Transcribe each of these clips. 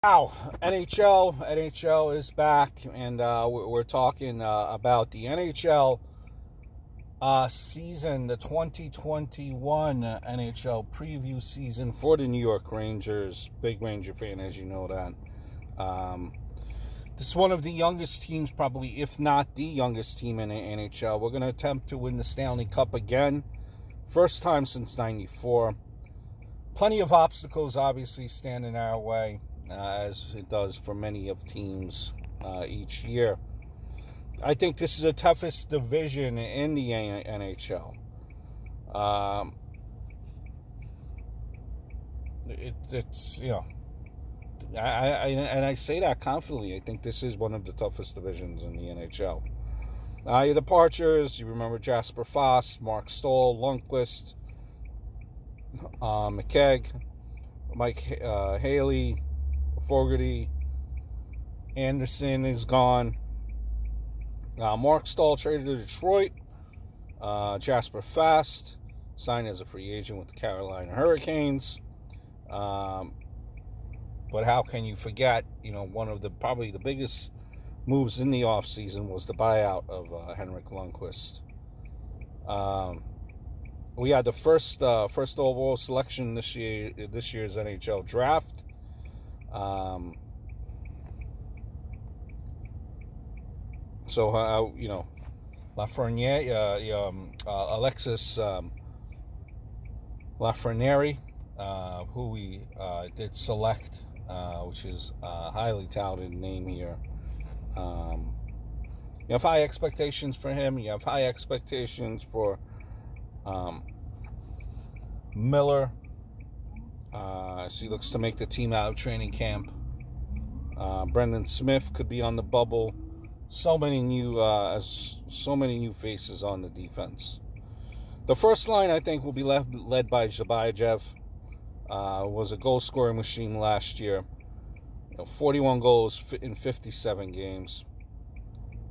Wow, NHL is back, and we're talking about the NHL season, the 2021 NHL preview season for the New York Rangers. Big Ranger fan, as you know that. This is one of the youngest teams, probably, if not the youngest team in the NHL. We're going to attempt to win the Stanley Cup again. First time since '94. Plenty of obstacles, obviously, stand in our way, as it does for many of teams each year. I think this is the toughest division in the NHL. It's you know, I say that confidently. I think this is one of the toughest divisions in the NHL. Your departures, you remember Jasper Foss, Mark Stahl, Lundqvist, McKegg, Mike Haley, Fogarty, Anderson is gone. Mark Stahl traded to Detroit. Jasper Fast signed as a free agent with the Carolina Hurricanes. But how can you forget, one of probably the biggest moves in the offseason was the buyout of Henrik Lundqvist. We had the first overall selection this year's NHL draft. Lafreniere, Alexis Lafreniere, who we did select, which is a highly touted name here. You have high expectations for him. You have high expectations for Miller. So he looks to make the team out of training camp. Brendan Smith could be on the bubble. So many new faces on the defense. The first line, I think, will be led by Zabayev. Was a goal-scoring machine last year. 41 goals in 57 games.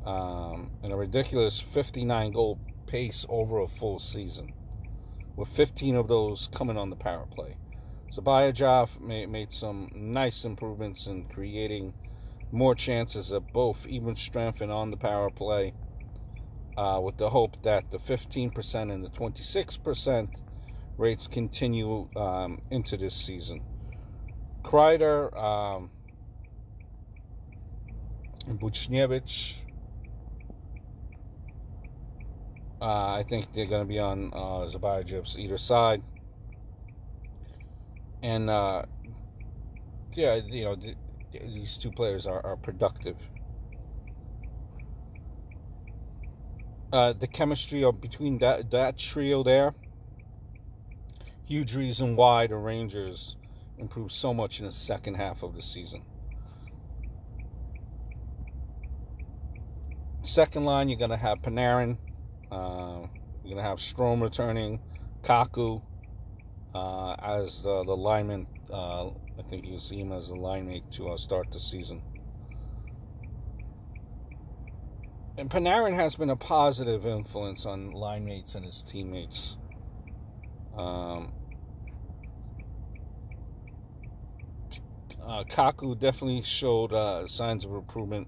And a ridiculous 59-goal pace over a full season, with 15 of those coming on the power play. Zabayev made some nice improvements in creating more chances of both even strength and on the power play, with the hope that the 15% and the 26% rates continue into this season. Kreider and Buchnevich, I think they're going to be on Zabayev's either side. And, these two players are productive. The chemistry between that trio there, huge reason why the Rangers improved so much in the second half of the season. Second line, you're going to have Panarin. You're going to have Strome returning, Kaku as the lineman. I think you'll see him as a line mate to start the season. And Panarin has been a positive influence on line mates and his teammates. Kaku definitely showed signs of improvement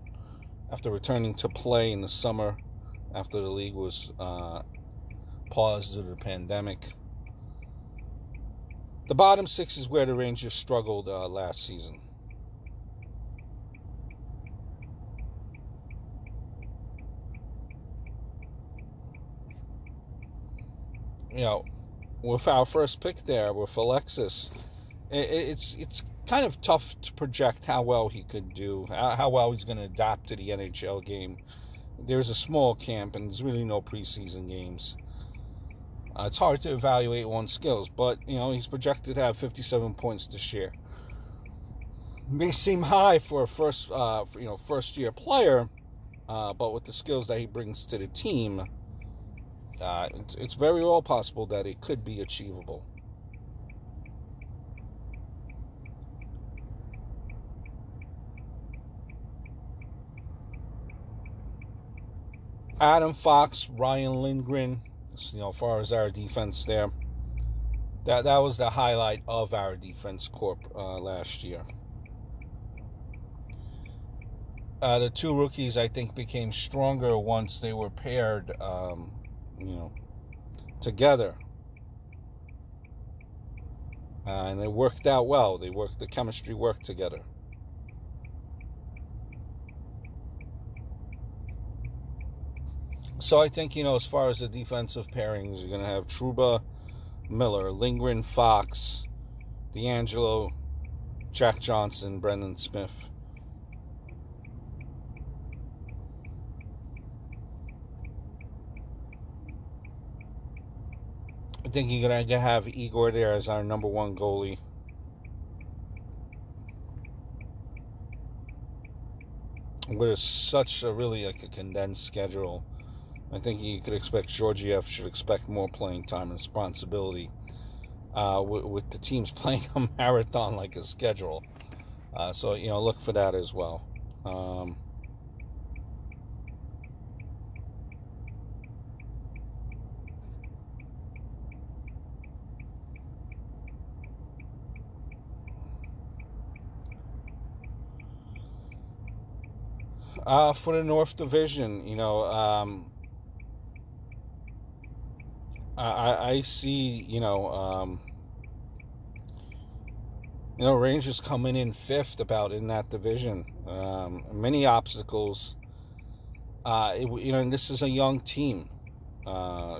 after returning to play in the summer, after the league was paused due to the pandemic. The bottom six is where the Rangers struggled last season. With our first pick there, with Alexis, it's kind of tough to project how well he could do, how well he's going to adapt to the NHL game. There's a small camp, and there's really no preseason games. It's hard to evaluate one's skills, but, he's projected to have 57 points this year. May seem high for a first-year player, but with the skills that he brings to the team, it's very well possible that it could be achievable. Adam Fox, Ryan Lindgren, as far as our defense there, that was the highlight of our defense corp last year. The two rookies, I think, became stronger once they were paired, together. And it worked out well. The chemistry worked together. So I think, as far as the defensive pairings, you're going to have Trouba, Miller, Lindgren, Fox, D'Angelo, Jack Johnson, Brendan Smith. I think you're going to have Igor there as our number one goalie. With such a really a condensed schedule, I think you could expect Georgiev should expect more playing time and responsibility with the teams playing a marathon like a schedule. So, look for that as well. For the North Division, I see, Rangers coming in fifth about in that division. Many obstacles. And this is a young team.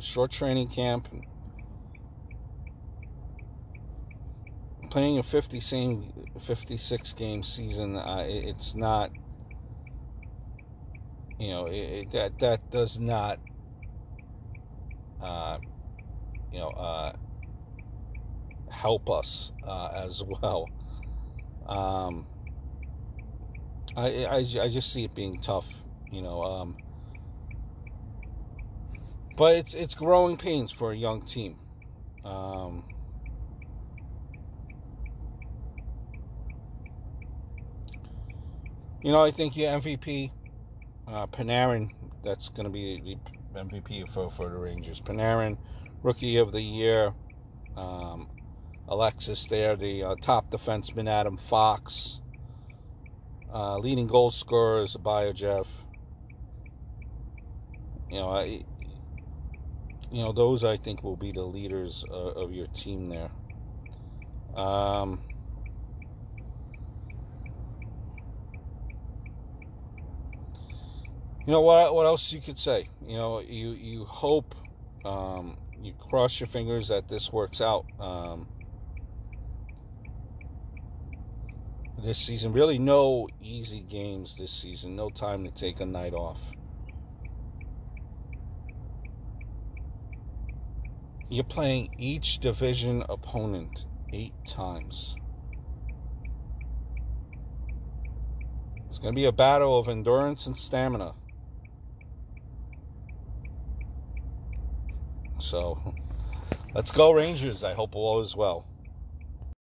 Short training camp. Playing a 56 game season. It's not. That does not. Help us as well. I just see it being tough, but it's growing pains for a young team. I think your MVP, Panarin, that's going to be the MVP for the Rangers. Panarin, Rookie of the Year. Alexis there, the top defenseman, Adam Fox. Leading goal scorer is Zabayev. Those I think will be the leaders of your team there. What else you could say? You hope, you cross your fingers that this works out. This season, really no easy games this season. No time to take a night off. You're playing each division opponent 8 times. It's going to be a battle of endurance and stamina. So, let's go Rangers. I hope all is well.